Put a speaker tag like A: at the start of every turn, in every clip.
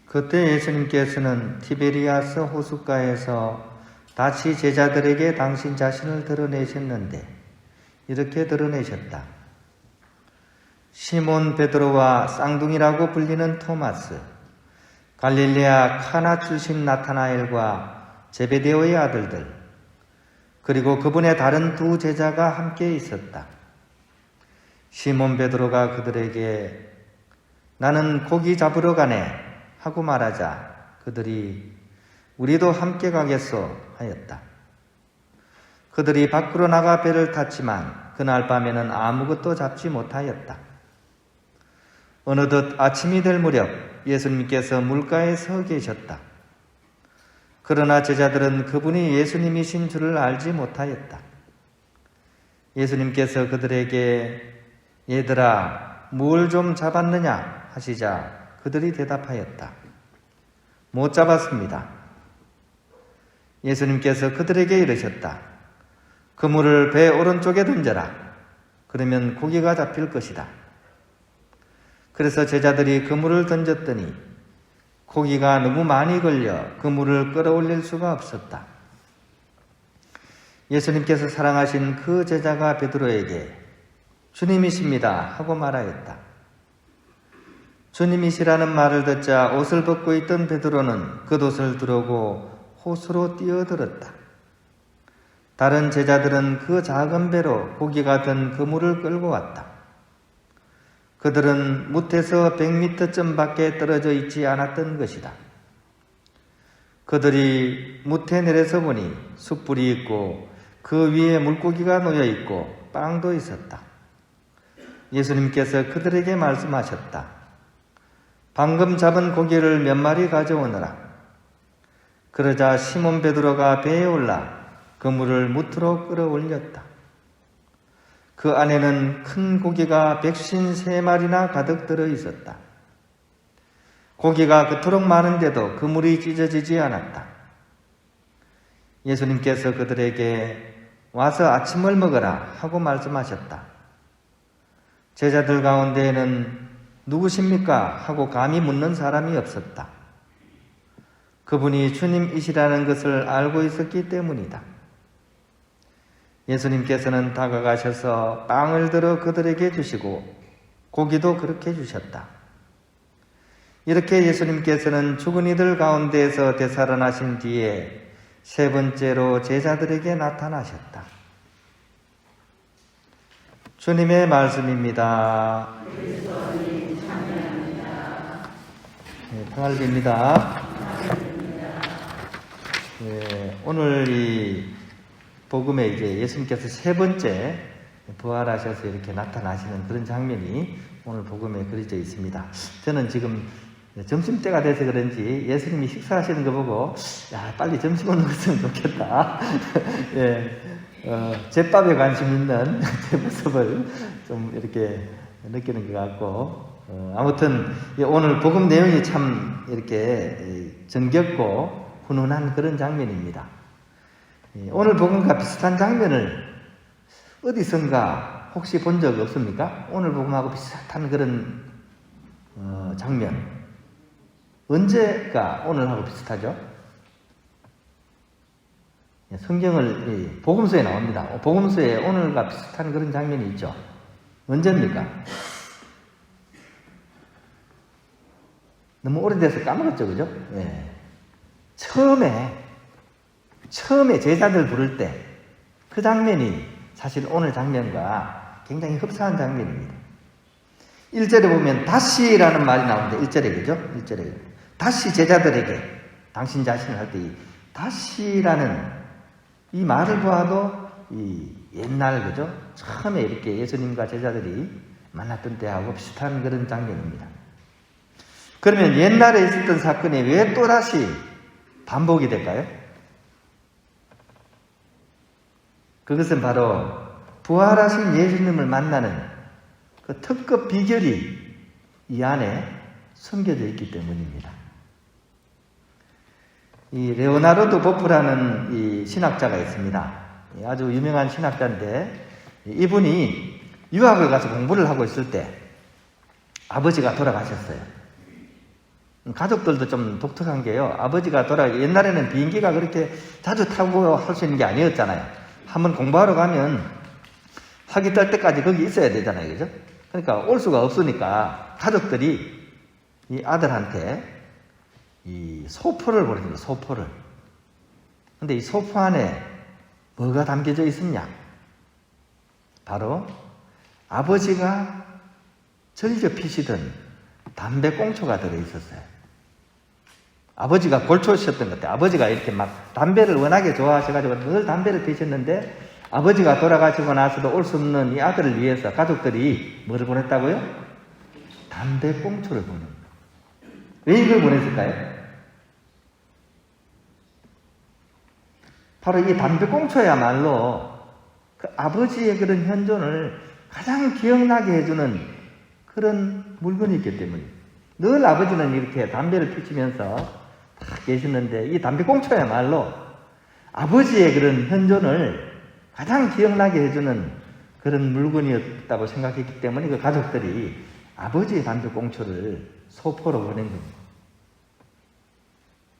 A: 그때 예수님께서는 티베리아스 호숫가에서 다시 제자들에게 당신 자신을 드러내셨는데 이렇게 드러내셨다. 시몬 베드로와 쌍둥이라고 불리는 토마스, 갈릴레아 카나 출신 나타나엘과 제베데오의 아들들, 그리고 그분의 다른 두 제자가 함께 있었다. 시몬 베드로가 그들에게 나는 고기 잡으러 가네 하고 말하자 그들이 우리도 함께 가겠소 하였다. 그들이 밖으로 나가 배를 탔지만 그날 밤에는 아무것도 잡지 못하였다. 어느덧 아침이 될 무렵 예수님께서 물가에 서 계셨다. 그러나 제자들은 그분이 예수님이신 줄을 알지 못하였다. 예수님께서 그들에게 얘들아 뭘 좀 잡았느냐 하시자 그들이 대답하였다. 못 잡았습니다. 예수님께서 그들에게 이르셨다. 그물을 배 오른쪽에 던져라. 그러면 고기가 잡힐 것이다. 그래서 제자들이 그물을 던졌더니 고기가 너무 많이 걸려 그물을 끌어올릴 수가 없었다. 예수님께서 사랑하신 그 제자가 베드로에게 주님이십니다 하고 말하였다. 주님이시라는 말을 듣자 옷을 벗고 있던 베드로는 겉옷을 두르고 호수로 뛰어들었다. 다른 제자들은 그 작은 배로 고기가 든 그물을 끌고 왔다. 그들은 무태에서 100m쯤 밖에 떨어져 있지 않았던 것이다. 그들이 무태 내려서 보니 숯불이 있고 그 위에 물고기가 놓여 있고 빵도 있었다. 예수님께서 그들에게 말씀하셨다. 방금 잡은 고기를 몇 마리 가져오너라. 그러자 시몬 베드로가 배에 올라 그물을 무트로 끌어올렸다. 그 안에는 큰 고기가 153마리나 가득 들어 있었다. 고기가 그토록 많은데도 그물이 찢어지지 않았다. 예수님께서 그들에게 와서 아침을 먹어라 하고 말씀하셨다. 제자들 가운데에는 누구십니까? 하고 감히 묻는 사람이 없었다. 그분이 주님이시라는 것을 알고 있었기 때문이다. 예수님께서는 다가가셔서 빵을 들어 그들에게 주시고 고기도 그렇게 주셨다. 이렇게 예수님께서는 죽은 이들 가운데에서 되살아나신 뒤에 세 번째로 제자들에게 나타나셨다. 주님의 말씀입니다. 네, 평화를 빕니다. 네, 오늘 이 복음에 이제 예수님께서 세 번째 부활하셔서 이렇게 나타나시는 그런 장면이 오늘 복음에 그려져 있습니다. 저는 지금 점심때가 돼서 그런지 예수님이 식사하시는 거 보고 야 빨리 점심을 먹었으면 좋겠다. 예, 제밥에 관심 있는 제 모습을 좀 이렇게 느끼는 것 같고 아무튼 오늘 복음 내용이 참 이렇게 정겹고 훈훈한 그런 장면입니다. 오늘 복음과 비슷한 장면을 어디선가 혹시 본 적 없습니까? 오늘 복음하고 비슷한 그런 장면 언제가 오늘하고 비슷하죠? 성경을 복음서에 나옵니다. 복음서에 오늘과 비슷한 그런 장면이 있죠. 언제입니까? 너무 오래돼서 까먹었죠, 그죠? 예. 처음에 제자들 부를 때 그 장면이 사실 오늘 장면과 굉장히 흡사한 장면입니다. 1절에 보면 다시라는 말이 나오는데 1절에 그죠? 1절에 다시 제자들에게 당신 자신을 할 때 이 다시라는 이 말을 보아도 이 옛날 그죠? 처음에 이렇게 예수님과 제자들이 만났던 때하고 비슷한 그런 장면입니다. 그러면 옛날에 있었던 사건이 왜 또다시 반복이 될까요? 그것은 바로 부활하신 예수님을 만나는 그 특급 비결이 이 안에 숨겨져 있기 때문입니다. 이 레오나르도 보프라는 이 신학자가 있습니다. 아주 유명한 신학자인데 이분이 유학을 가서 공부를 하고 있을 때 아버지가 돌아가셨어요. 가족들도 좀 독특한 게요. 아버지가 옛날에는 비행기가 그렇게 자주 타고 할 수 있는 게 아니었잖아요. 한번 공부하러 가면 학위 딸 때까지 거기 있어야 되잖아요. 그죠? 그러니까 올 수가 없으니까 가족들이 이 아들한테 이 소포를 보내줍니다. 소포를. 근데 이 소포 안에 뭐가 담겨져 있었냐? 바로 아버지가 즐겨 피시던 담배 꽁초가 들어있었어요. 아버지가 골초셨던 것 같아요. 아버지가 이렇게 막 담배를 워낙에 좋아하셔가지고 늘 담배를 피셨는데 아버지가 돌아가시고 나서도 올 수 없는 이 아들을 위해서 가족들이 뭐를 보냈다고요? 담배 꽁초를 보낸 거예요. 왜 이걸 보냈을까요? 바로 이 담배 꽁초야말로 그 아버지의 그런 현존을 가장 기억나게 해주는 그런 물건이기 때문이에요. 늘 아버지는 이렇게 담배를 피우면서 딱 계시는데 이 담배 꽁초야말로 아버지의 그런 현존을 가장 기억나게 해주는 그런 물건이었다고 생각했기 때문에 그 가족들이 아버지의 담배 꽁초를 소포로 보낸 겁니다.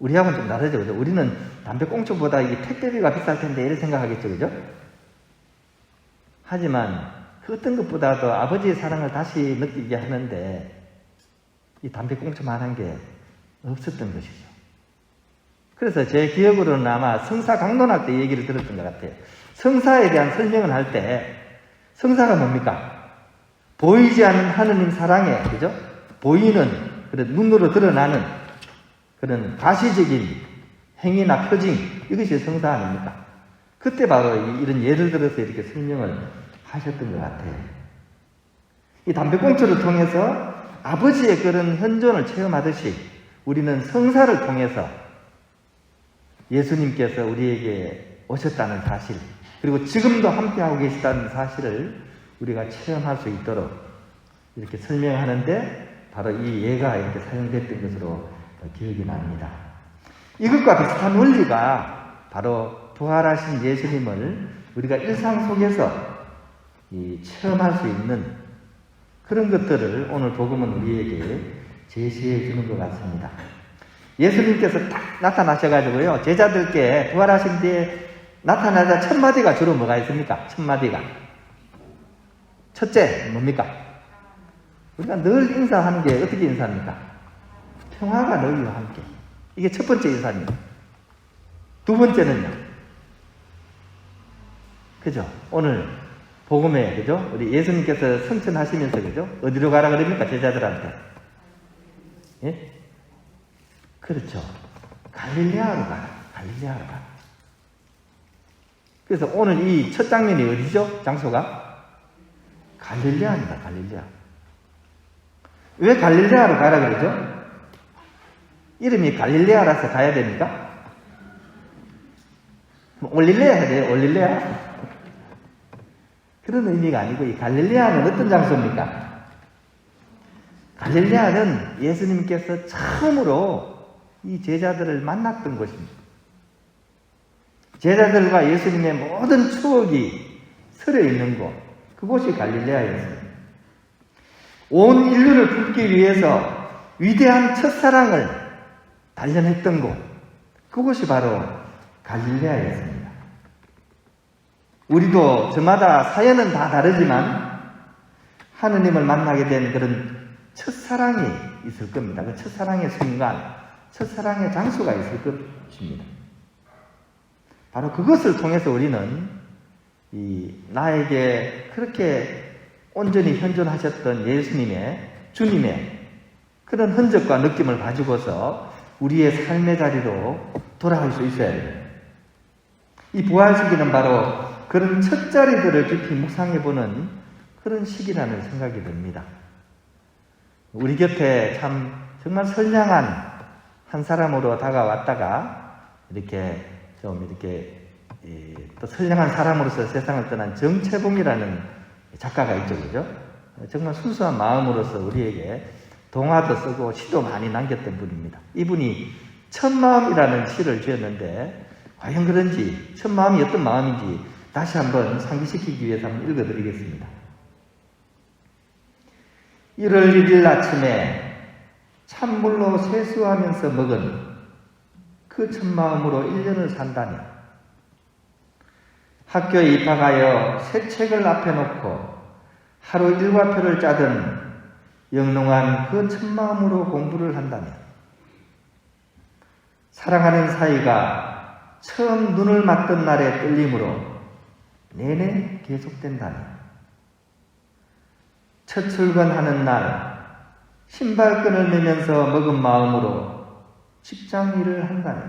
A: 우리하고는 좀 다르죠, 그죠? 우리는 담배 꽁초보다 이 택배비가 비쌀 텐데 이렇게 생각하겠죠, 그죠? 하지만 그 어떤 것보다도 아버지의 사랑을 다시 느끼게 하는데 이 담배 꽁초만한 게 없었던 것이죠. 그래서 제 기억으로는 아마 성사 강론할 때 얘기를 들었던 것 같아요. 성사에 대한 설명을 할 때 성사가 뭡니까? 보이지 않는 하느님 사랑에, 그죠? 보이는 그런 눈으로 드러나는 그런 가시적인 행위나 표징, 이것이 성사 아닙니까? 그때 바로 이런 예를 들어서 이렇게 설명을 하셨던 것 같아요. 이 담배꽁초를 통해서 아버지의 그런 현존을 체험하듯이 우리는 성사를 통해서 예수님께서 우리에게 오셨다는 사실, 그리고 지금도 함께하고 계시다는 사실을 우리가 체험할 수 있도록 이렇게 설명하는데 바로 이 예가 이렇게 사용됐던 것으로 기억이 납니다. 이것과 비슷한 원리가 바로 부활하신 예수님을 우리가 일상 속에서 체험할 수 있는 그런 것들을 오늘 복음은 우리에게 제시해 주는 것 같습니다. 예수님께서 딱 나타나셔가지고요, 제자들께 부활하신 뒤에 나타나자 첫 마디가 주로 뭐가 있습니까? 첫 마디가. 첫째, 뭡니까? 우리가 늘 인사하는 게 어떻게 인사합니까? 평화가 너희와 함께. 이게 첫 번째 인사입니다. 두 번째는요, 그죠? 오늘 복음에, 그죠? 우리 예수님께서 성천하시면서, 그죠? 어디로 가라 그럽니까? 제자들한테. 예? 그렇죠. 갈릴레아로 가라. 갈릴레아로 가라. 그래서 오늘 이 첫 장면이 어디죠? 장소가? 갈릴레아입니다. 갈릴레아. 왜 갈릴레아로 가라 그러죠? 이름이 갈릴레아라서 가야 됩니까? 올릴레아 해야 돼요. 올릴레아. 그런 의미가 아니고 이 갈릴레아는 어떤 장소입니까? 갈릴레아는 예수님께서 처음으로 이 제자들을 만났던 곳입니다. 제자들과 예수님의 모든 추억이 서려 있는 곳, 그곳이 갈릴레아였습니다. 온 인류를 품기 위해서 위대한 첫사랑을 단련했던 곳, 그곳이 바로 갈릴레아였습니다. 우리도 저마다 사연은 다 다르지만 하느님을 만나게 된 그런 첫사랑이 있을 겁니다. 그 첫사랑의 순간, 첫사랑의 장소가 있을 것입니다. 바로 그것을 통해서 우리는 나에게 그렇게 온전히 현존하셨던 예수님의, 주님의 그런 흔적과 느낌을 가지고서 우리의 삶의 자리로 돌아갈 수 있어야 돼요. 이 부활 시기는 바로 그런 첫 자리들을 깊이 묵상해보는 그런 시기라는 생각이 듭니다. 우리 곁에 참 정말 선량한 한 사람으로 다가왔다가 이렇게 좀 이렇게 또 선량한 사람으로서 세상을 떠난 정채봉이라는 작가가 있죠, 그죠? 정말 순수한 마음으로서 우리에게 동화도 쓰고 시도 많이 남겼던 분입니다. 이분이 첫마음이라는 시를 지었는데 과연 그런지, 첫마음이 어떤 마음인지 다시 한번 상기시키기 위해서 한번 읽어드리겠습니다. 1월 1일 아침에 찬물로 세수하면서 먹은 그 첫 마음으로 1년을 산다니, 학교에 입학하여 새 책을 앞에 놓고 하루 일과표를 짜던 영롱한 그 첫 마음으로 공부를 한다니, 사랑하는 사이가 처음 눈을 맞던 날의 떨림으로 내내 계속된다니, 첫 출근하는 날 신발끈을 매면서 먹은 마음으로 직장 일을 한다니,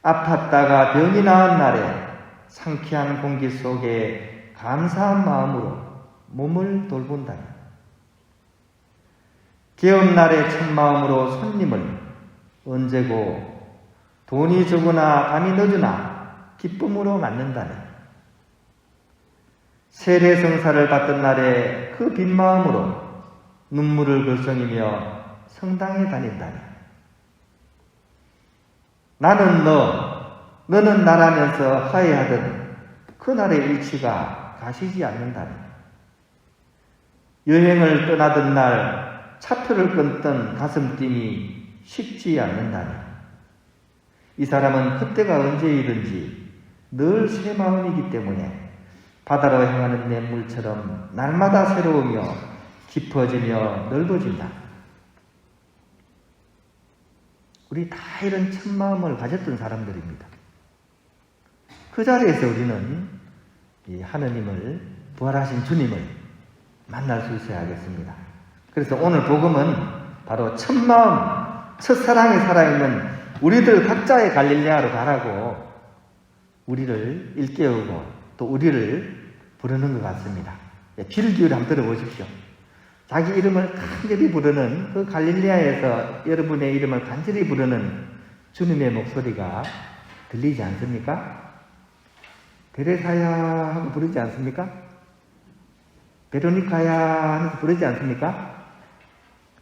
A: 아팠다가 병이 나은 날에 상쾌한 공기 속에 감사한 마음으로 몸을 돌본다니, 개업날의 첫 마음으로 손님을 언제고 돈이 적으나 밤이 늦으나 기쁨으로 맞는다니, 세례성사를 받던 날에 그 빈 마음으로 눈물을 글썽이며 성당에 다닌다니, 나는 너, 너는 나라면서 화해하던 그날의 일치가 가시지 않는다니, 여행을 떠나던 날 차표를 끊던 가슴뛰이 쉽지 않는다니, 이 사람은 그때가 언제이든지 늘 새 마음이기 때문에 바다로 향하는 냇물처럼 날마다 새로우며 깊어지며 넓어진다. 우리 다 이런 첫 마음을 가졌던 사람들입니다. 그 자리에서 우리는 이 하느님을, 부활하신 주님을 만날 수 있어야 하겠습니다. 그래서 오늘 복음은 바로 첫 마음, 첫 사랑이 살아있는 우리들 각자의 갈릴레아로 가라고 우리를 일깨우고 또 우리를 부르는 것 같습니다. 귀를 기울여 한번 들어보십시오. 자기 이름을 간절히 부르는 그 갈릴레아에서 여러분의 이름을 간절히 부르는 주님의 목소리가 들리지 않습니까? 베레사야 하고 부르지 않습니까? 베로니카야 하면서 부르지 않습니까?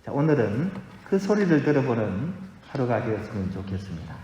A: 자, 오늘은 그 소리를 들어보는 하루가 되었으면 좋겠습니다.